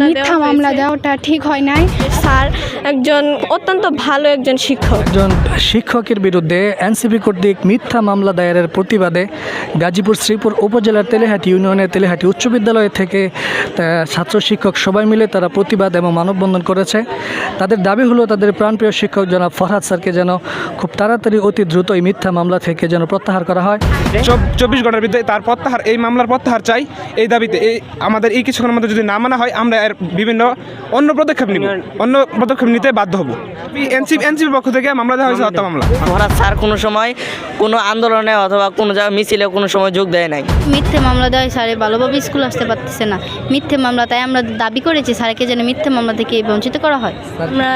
মিথ্যা মামলা দেওয়াটা ঠিক হয় নাই। স্যার একজন অত্যন্ত ভালো একজন শিক্ষক। একজন শিক্ষকের বিরুদ্ধে এনসিপি কর্তৃক মিথ্যা মামলা দায়েরের প্রতিবাদে গাজীপুর শ্রীপুর উপজেলার তেলেহাটি ইউনিয়নের তেলেহাটি উচ্চ বিদ্যালয় থেকে ছাত্র শিক্ষক সবাই মিলে তারা প্রতিবাদ এবং মানববন্ধন করেছে। তাদের দাবি হলো তাদের প্রাণপ্রিয় শিক্ষক জনাব ফরহাদ স্যারকে যেন খুব তাড়াতাড়ি অতি দ্রুত এই মিথ্যা মামলা থেকে যেন প্রত্যাহার করা হয়। 24 ঘন্টার ভিতরে তার প্রত্যাহার, এই মামলার প্রত্যাহার চাই। এই দাবিতে আমাদের এই কিছুক্ষণের মধ্যে যদি না মানা হয় আমরা এর বিভিন্ন অন্য পদক্ষেপ নিতে বাধ্য হব। এনসিপির পক্ষ থেকে মামলা দেওয়া হয়েছে, হত্যা মামলা। ফরহাদ স্যার কোনো সময় কোনো আন্দোলনে অথবা কোনো জায়গায় মিছিলে কোনো সময় যোগ দেয় নাই। মিথ্যে মামলা দেওয়ায় স্যারে ভালোভাবে স্কুল আসতে পারতেছে না। মিথ্যে মামলা, তাই আমরা দাবি করেছি স্যারকে যেন মিথ্যে মামলা থেকে বঞ্চিত করা হয়। আমরা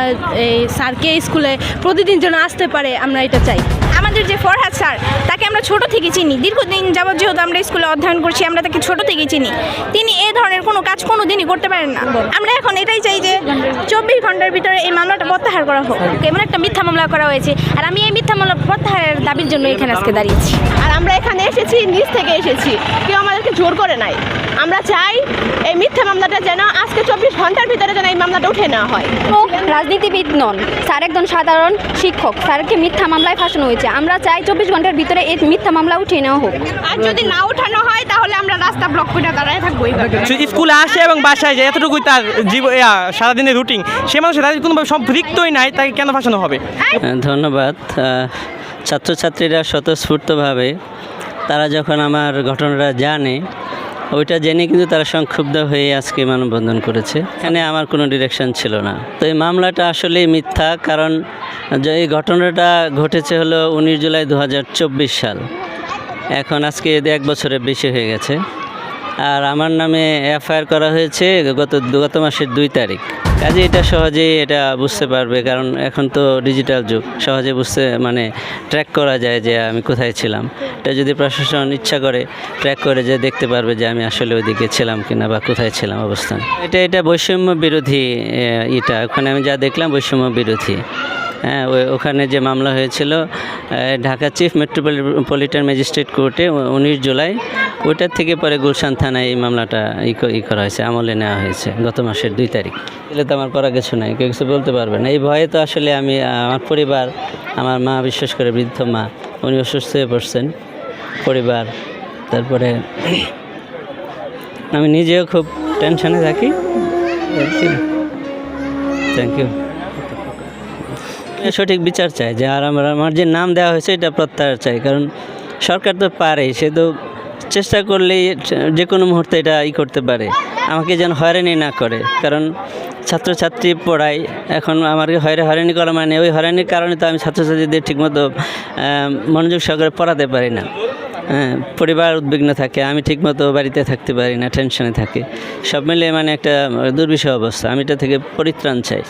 এই স্যারকে স্কুলে প্রতিদিন যেন আসতে পারে, আমরা এটা চাই। আমাদের যে ফরহাদ স্যার, তাকে আমরা ছোট থেকে চিনি, দীর্ঘদিন যাবৎ যেহেতু আমরা স্কুলে অধ্যয়ন করছি, আমরা তাকে ছোট থেকে চিনি। তিনি এই ধরনের কোনো কাজ কোনো দিনই করতে পারেন না। আমরা এখন এটাই চাই যে 24 ঘন্টার ভিতরে এই মামলাটা প্রত্যাহার করা হোক। এমন একটা মিথ্যা মামলা করা হয়েছে, আর আমি এই মিথ্যা মামলা প্রত্যাহারের দাবির জন্য এখানে আজকে দাঁড়িয়েছি। আর আমরা এখানে এসেছি নিজ থেকে এসেছি, কেউ আমাদেরকে জোর করে নাই। আমরা চাই এই মিথ্যা মামলাটা যেন আজকে 24 ঘন্টার ভিতরে যেন এই মামলাটা উঠে নেওয়া হয়। রাজনীতিবিদ নন, স্যার একজন সাধারণ শিক্ষক। স্যারকে মিথ্যা মামলায় ফাঁসানো হয়েছে। আমরা চাই 24 ঘন্টার ভিতরে এই মিথ্যা মামলা উঠিয়ে নেওয়া হোক। আর যদি না উঠানো হয় তাহলে আমরা রাস্তা ব্লক করে দাঁড়ায় থাকবো। স্কুলে আসে এবং বাসায় যায়, এতটুকুই তার সারাদিনের রুটিন। সে মানুষের তাদের কোনোভাবে সম্পৃক্তই নাই, তাকে কেন ফাঁসানো হবে? ধন্যবাদ। ছাত্রছাত্রীরা স্বতঃস্ফূর্তভাবে তারা যখন আমার ঘটনাটা জানে, ওইটা জেনে কিন্তু তারা সংক্ষুব্ধ হয়ে আজকে মানববন্ধন করেছে। এখানে আমার কোনো ডিরেকশন ছিল না। তো এই মামলাটা আসলেই মিথ্যা, কারণ এই ঘটনাটা ঘটেছে হলো 19 জুলাই 2024 সাল। এখন আজকে 1 বছরের বেশি হয়ে গেছে। আর আমার নামে এফআইআর করা হয়েছে গত মাসের 2 তারিখ। কাজে এটা সহজেই এটা বুঝতে পারবে, কারণ এখন তো ডিজিটাল যুগ, সহজে ট্র্যাক করা যায় যে আমি কোথায় ছিলাম। এটা যদি প্রশাসন ইচ্ছা করে ট্র্যাক করে যে দেখতে পারবে যে আমি আসলে ওইদিকে ছিলাম কিনা বা কোথায় ছিলাম অবস্থান। এটা বৈষম্য বিরোধী, ওখানে আমি যা দেখলাম বৈষম্য বিরোধী। হ্যাঁ, ওখানে যে মামলা হয়েছিল ঢাকা চিফ মেট্রোপলিটন ম্যাজিস্ট্রেট কোর্টে 19 জুলাই, ওইটার থেকে পরে গুলশান থানায় এই মামলাটা করা হয়েছে, আমলে নেওয়া হয়েছে গত মাসের 2 তারিখ। এলে তো আমার করা কিছু নাই, কেউ কিছু বলতে পারবে না। এই ভয়ে তো আসলে আমি, আমার পরিবার, আমার মা, বিশেষ করে বৃদ্ধ মা, উনি অসুস্থ হয়ে পড়ছেন, পরিবার, তারপরে আমি নিজেও খুব টেনশনে থাকি। Thank you. সঠিক বিচার চাই যে আমার যে নাম দেওয়া হয়েছে এটা প্রত্যাহার চাই, কারণ সরকার তো পারে, সে তো চেষ্টা করলেই যে কোনো মুহূর্তে এটা করতে পারে, আমাকে যেন হয়রানি না করে। কারণ ছাত্রছাত্রী পড়াই, এখন আমাকে হয়রানি করা মানে ওই হয়রানির কারণে তো আমি ছাত্রছাত্রীদের ঠিকমতো মনোযোগ সহকারে পড়াতে পারি না। হ্যাঁ, পরিবার উদ্বিগ্ন থাকে, আমি ঠিকমতো বাড়িতে থাকতে পারি না, টেনশনে থাকে। সব মিলিয়ে একটা দুর্বিষহ অবস্থা। আমি এটা থেকে পরিত্রাণ চাই।